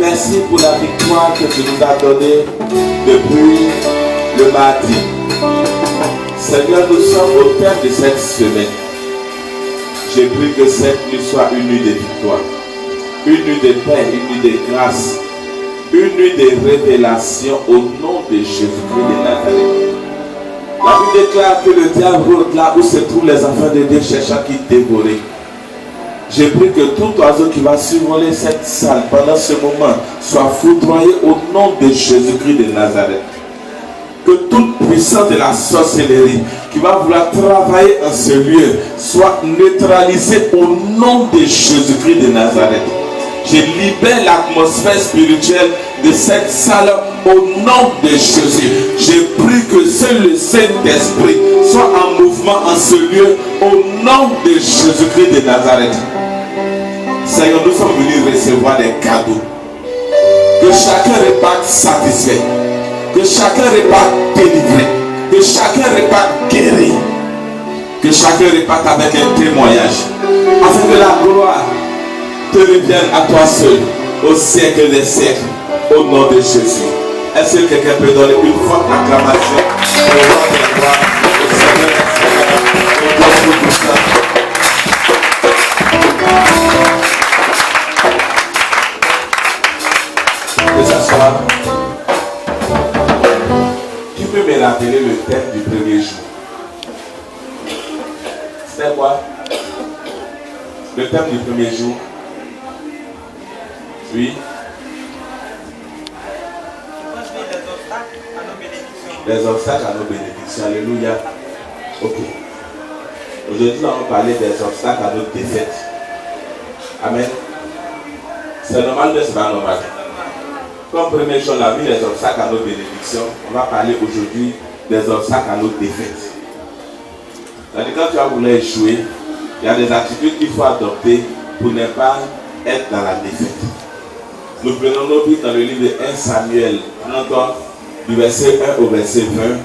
merci pour la victoire que tu nous as donnée depuis le mardi. Seigneur, nous sommes au terme de cette semaine. J'ai pris que cette nuit soit une nuit de victoire, une nuit de paix, une nuit de grâce, une nuit de révélation au nom de Jésus-Christ de Nazareth. La Bible déclare que le diable rôde là où se trouvent les enfants de Dieu cherchant qui dévorer. J'ai pris que tout oiseau qui va survoler cette salle pendant ce moment soit foudroyé au nom de Jésus-Christ de Nazareth. Que toute puissance de la sorcellerie qui va vouloir travailler en ce lieu soit neutralisée au nom de Jésus-Christ de Nazareth. Je libère l'atmosphère spirituelle de cette salle au nom de Jésus. J'ai pris que seul le Saint-Esprit soit en mouvement en ce lieu au nom de Jésus-Christ de Nazareth. Seigneur, nous sommes venus recevoir des cadeaux. Que chacun reparte satisfait. Que chacun reparte délivré. Que chacun reparte guéri. Que chacun reparte avec un témoignage. Afin que la gloire te revienne à toi seul au siècle des siècles. Au nom de Jésus. Est-ce que quelqu'un peut donner une forte acclamation au roi des rois, au Seigneur des Seigneurs, au Dieu tout-puissant. Que ça soit. Tu peux me rappeler le thème du premier jour? C'était quoi? Le thème du premier jour? Oui. Les obstacles à nos bénédictions. Alléluia. Ok. Aujourd'hui, nous allons parler des obstacles à notre défaite. Amen. C'est normal, mais ce n'est pas normal. Comme première chose, on a vu les obstacles à nos bénédictions. On va parler aujourd'hui des obstacles à notre défaite. C'est-à-dire, quand tu as voulu échouer, il y a des attitudes qu'il faut adopter pour ne pas être dans la défaite. Nous prenons nos Bibles dans le livre de 1 Samuel, du verset 1 au verset 20.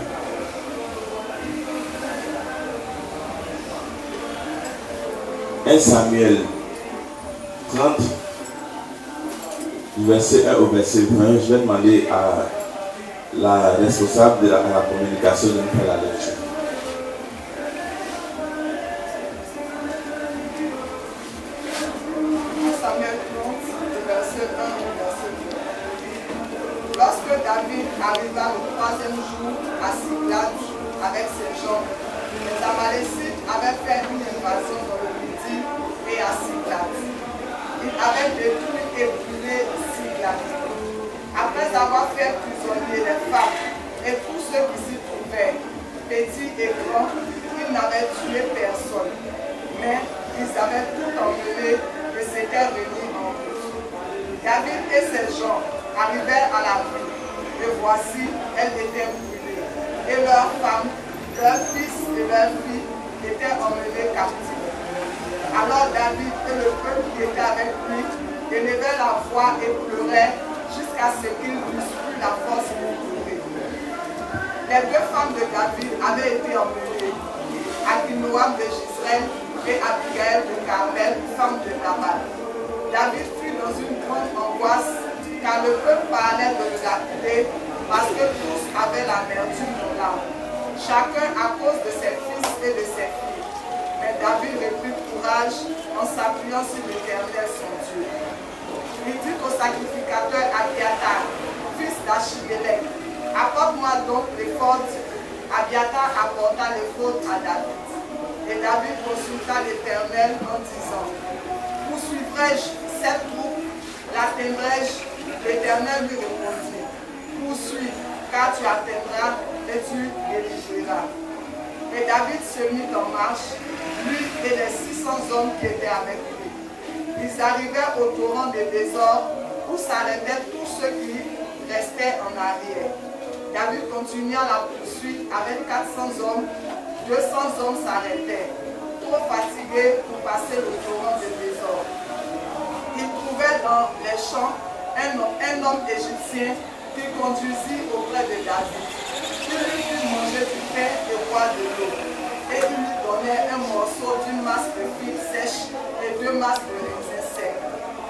« 1 Samuel 30, du verset 1 au verset 20. Je vais demander à la responsable de la communication de nous faire la lecture. Lorsque David arriva le troisième jour à Siklag avec ses gens, les Amalécites avaient fait une invasion dans le Midi et à Siklag. Ils avaient détruit et brûlé Siklag. Après avoir fait prisonnier les femmes et tous ceux qui s'y trouvaient, petits et grands, ils n'avaient tué personne. Mais ils avaient tout emmené et s'étaient réunis en route. David et ses gens arrivèrent à la ville, et voici, elles étaient brûlées, et leurs femmes, leurs fils et leurs filles étaient emmenés captifs. Alors David et le peuple qui était avec lui élevaient la voix et pleuraient jusqu'à ce qu'ils n'eussent plus la force pour pleurer. Les deux femmes de David avaient été emmenées, Akinoam de Gisraël et Abigail de Carmel, femme de Nabal. David fut dans une grande angoisse car le peuple parlait de le lapider parce que tous avaient l'amertume dans l'âme, chacun à cause de ses fils et de ses filles. Mais David reprit courage en s'appuyant sur l'Éternel son Dieu. Il dit au sacrificateur Abiatar, fils d'Achimélec, apporte-moi donc l'éphod. Abiatar apporta l'éphod à David. Et David consulta l'Éternel en disant, poursuivrai-je cette troupe, l'atteindrai-je? L'Éternel lui répondit, poursuis, car tu atteindras et tu délivreras. Et David se mit en marche, lui et les 600 hommes qui étaient avec lui. Ils arrivèrent au torrent des désordres où s'arrêtaient tous ceux qui restaient en arrière. David continua la poursuite avec 400 hommes, 200 hommes s'arrêtaient, trop fatigués pour passer le torrent des désordres. Ils trouvaient dans les champs un homme égyptien qui conduisit auprès de David. Il lui fit manger du pain et boire de l'eau. Et il lui donnait un morceau d'une masse de figues sèches et 2 masses de raisins secs.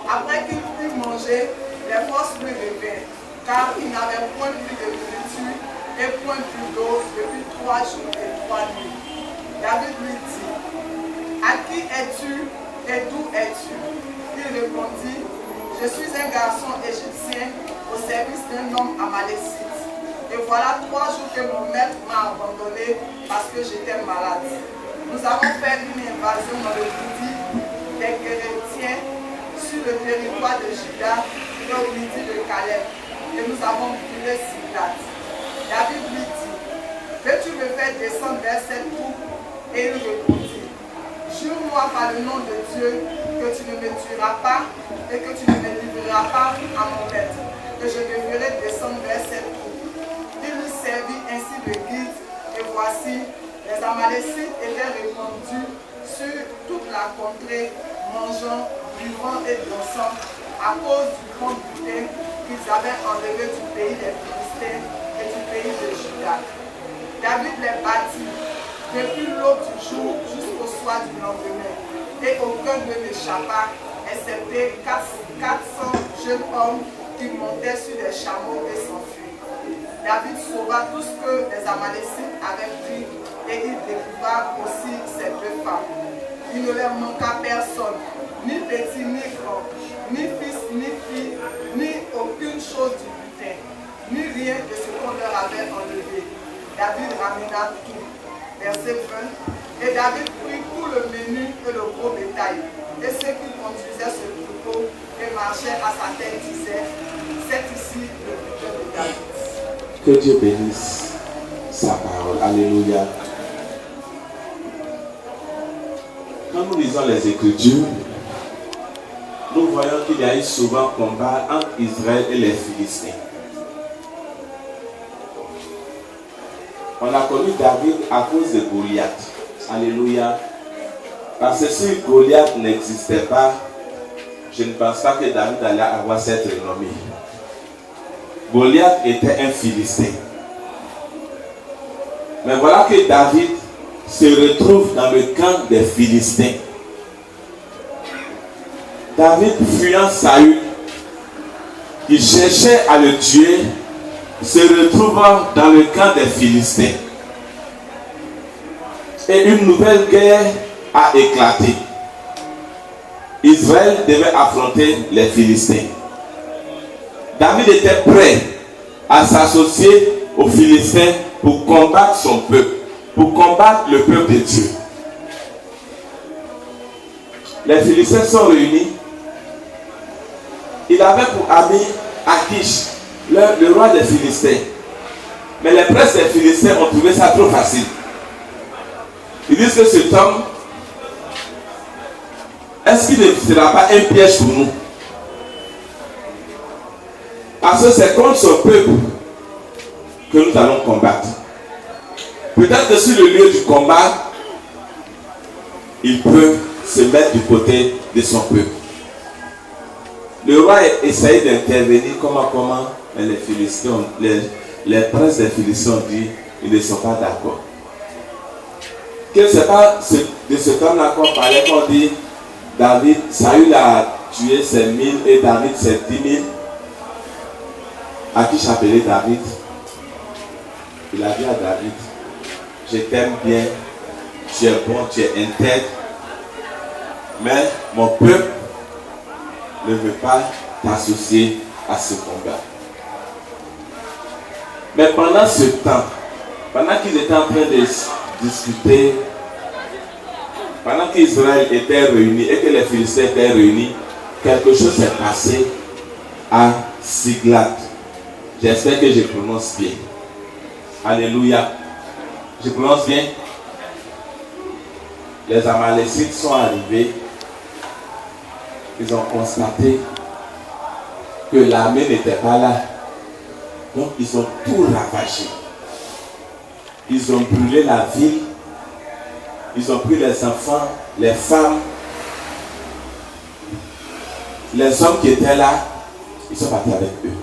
Après qu'il eut mangé, les forces lui revinrent, car il n'avait point plus de nourriture et point plus d'eau depuis 3 jours et 3 nuits. David lui dit, à qui es-tu et d'où es-tu? Il répondit, je suis un garçon égyptien au service d'un homme amalécite. Et voilà 3 jours que mon maître m'a abandonné parce que j'étais malade. Nous avons fait une invasion dans le midi des Chrétiens sur le territoire de Juda et au midi de Caleb. Et nous avons brûlé Siglat. David lui dit, veux-tu me faire descendre vers cette troupe? Et il répondit, jure-moi par le nom de Dieu que tu ne me tueras pas et que tu ne me livreras pas à mon maître, que je devrais descendre vers cette troupe. Il lui servit ainsi de guide, et voici, les Amalécites étaient répandus sur toute la contrée, mangeant, buvant et dansant, à cause du grand butin qu'ils avaient enlevé du pays des Philistins et du pays de Juda. David les battit depuis l'aube du jour jusqu'au soir du lendemain, et aucun d'eux n'échappa, excepté 400 jeunes hommes qui montaient sur des chameaux et s'enfuirent. David sauva tout ce que les Amalécites avaient pris, et il délivra aussi ces 2 femmes. Il ne leur manqua personne, ni petit ni grand, ni fils ni fille, ni aucune chose du butin, ni rien de ce qu'on leur avait enlevé. David ramena tout. Verset 20. Et David prit tout le menu et le gros bétail. Et ceux qui conduisaient ce troupeau et marchaient à sa tête disaient, c'est ici le butin de David. Que Dieu bénisse sa parole. Alléluia. Quand nous lisons les Écritures, nous voyons qu'il y a eu souvent combat entre Israël et les Philistins. On a connu David à cause de Goliath. Alléluia. Parce que si Goliath n'existait pas, je ne pense pas que David allait avoir cette renommée. Goliath était un Philistin. Mais voilà que David se retrouve dans le camp des Philistins. David, fuyant Saül, qui cherchait à le tuer, se retrouve dans le camp des Philistins. Et une nouvelle guerre a éclaté. Israël devait affronter les Philistins. David était prêt à s'associer aux Philistins pour combattre son peuple, pour combattre le peuple de Dieu. Les Philistins sont réunis. Il avait pour ami Akish, le roi des Philistins. Mais les princes des Philistins ont trouvé ça trop facile. Ils disent que cet homme, est-ce qu'il ne sera pas un piège pour nous? Parce que c'est contre son peuple que nous allons combattre. Peut-être que sur le lieu du combat, il peut se mettre du côté de son peuple. Le roi essaye d'intervenir comment, mais les Philistins, les princes des Philistins ont dit, ils ne sont pas d'accord. Que ce n'est pas de ce temps-là qu'on parlait, qu'on dit, David, Saül a tué ses 1000 et David ses 10 000. À qui j'appelais David? Il a dit à David, je t'aime bien, tu es bon, tu es intègre, mais mon peuple ne veut pas t'associer à ce combat. Mais pendant ce temps, pendant qu'ils étaient en train de discuter, pendant qu'Israël était réuni et que les Philistins étaient réunis, quelque chose s'est passé à Siglat. J'espère que je prononce bien. Alléluia. Je prononce bien. Les Amalécites sont arrivés. Ils ont constaté que l'armée n'était pas là. Donc ils ont tout ravagé. Ils ont brûlé la ville. Ils ont pris les enfants, les femmes, les hommes qui étaient là. Ils sont partis avec eux.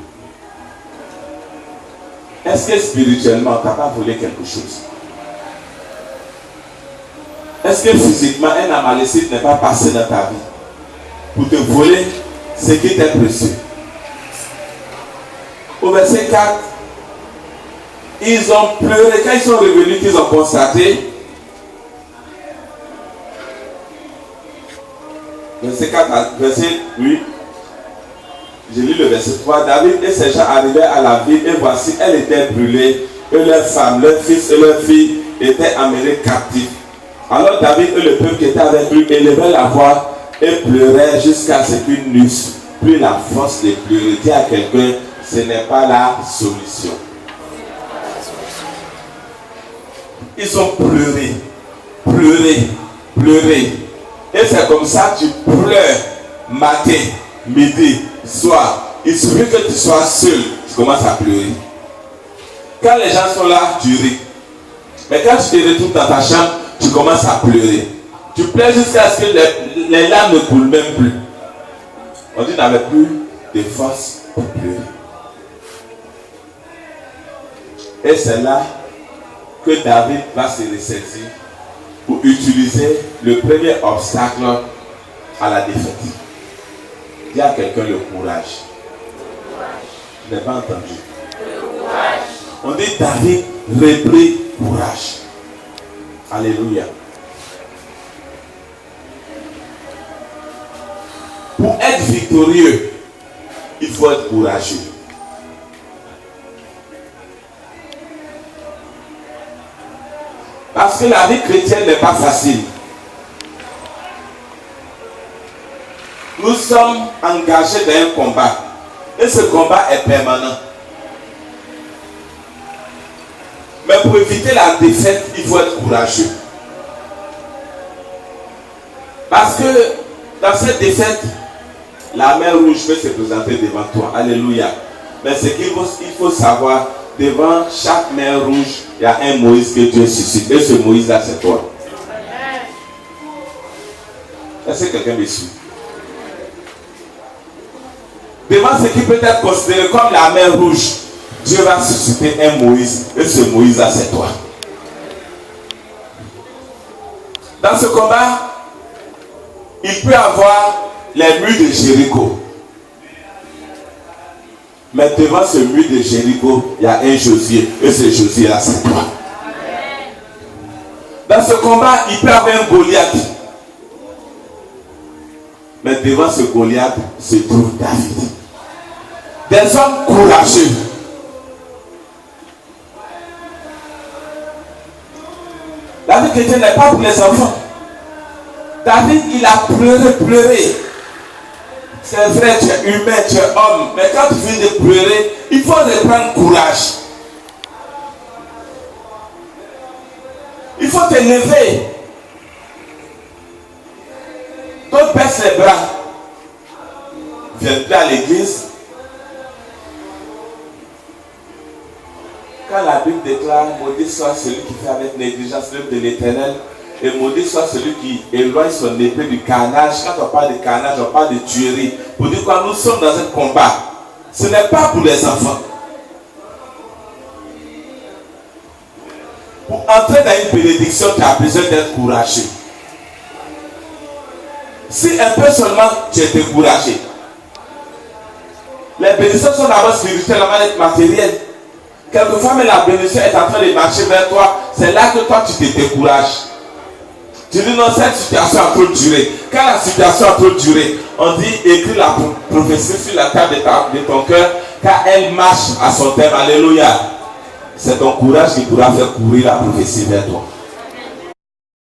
Est-ce que spirituellement, tu n'as pas volé quelque chose? Est-ce que physiquement, un Amalécite n'est pas passé dans ta vie pour te voler ce qui était précieux? au verset 4, ils ont pleuré. Quand ils sont revenus, qu'ils ont constaté, verset 4 à verset 8, j'ai lu le verset 3, David et ses gens arrivaient à la ville et voici, elle était brûlée, et leurs femmes, leurs fils et leurs filles étaient amenés captifs. Alors David et le peuple qui était avec lui élevaient la voix et pleuraient jusqu'à ce qu'ils n'eussent plus la force de pleurer. Dis à quelqu'un, ce n'est pas la solution. Ils ont pleuré, pleuré, pleuré. Et c'est comme ça que tu pleures matin, midi, soir. Il suffit que tu sois seul, tu commences à pleurer. Quand les gens sont là, tu ris. Mais quand tu te retrouves dans ta chambre, tu commences à pleurer. Tu pleures jusqu'à ce que les larmes ne coulent même plus. On dit n'avait plus de force pour pleurer. Et c'est là que David va se ressaisir pour utiliser le premier obstacle à la défaite. Dis à quelqu'un le courage. Je n'ai pas entendu. Le courage. On dit David reprit courage. Alléluia. Pour être victorieux, il faut être courageux. Parce que la vie chrétienne n'est pas facile. Nous sommes engagés dans un combat. Et ce combat est permanent. Mais pour éviter la défaite, il faut être courageux. Parce que dans cette défaite, la mer rouge peut se présenter devant toi. Alléluia. Mais ce qu'il faut savoir, devant chaque mer rouge, il y a un Moïse que Dieu suscite. Et ce Moïse-là, c'est toi. Est-ce que quelqu'un me suit? Devant ce qui peut être considéré comme la mer rouge, Dieu va susciter un Moïse. Et ce Moïse-là, c'est toi. Dans ce combat, il peut y avoir les murs de Jéricho. Mais devant ce mur de Jéricho, il y a un Josué. Et ce Josué-là, c'est toi. Dans ce combat, il peut y avoir un Goliath. Mais devant ce Goliath se trouve David. Des hommes courageux. La vie chrétienne n'est pas pour les enfants. David, il a pleuré. C'est vrai, tu es humain, tu es homme. Mais quand tu finis de pleurer, il faut reprendre courage. Il faut te lever. Toi, baisse les bras. Viens-tu à l'église? Quand la Bible déclare, maudit soit celui qui fait avec négligence l'œuvre de l'Éternel, et maudit soit celui qui éloigne son épée du carnage. Quand on parle de carnage, on parle de tuerie. Pour dire quoi, nous sommes dans un combat. Ce n'est pas pour les enfants. Pour entrer dans une bénédiction, tu as besoin d'être courageux. Si un peu seulement tu es découragé, les bénédictions sont d'abord spirituelles avant d'être matérielles. Quelquefois, mais la bénédiction est en train de marcher vers toi. C'est là que toi, tu te décourages. Tu dis non, cette situation a trop duré. Quand la situation a trop duré, on dit écris la prophétie sur la table de ton cœur, car elle marche à son terme. Alléluia. C'est ton courage qui pourra faire courir la prophétie vers toi.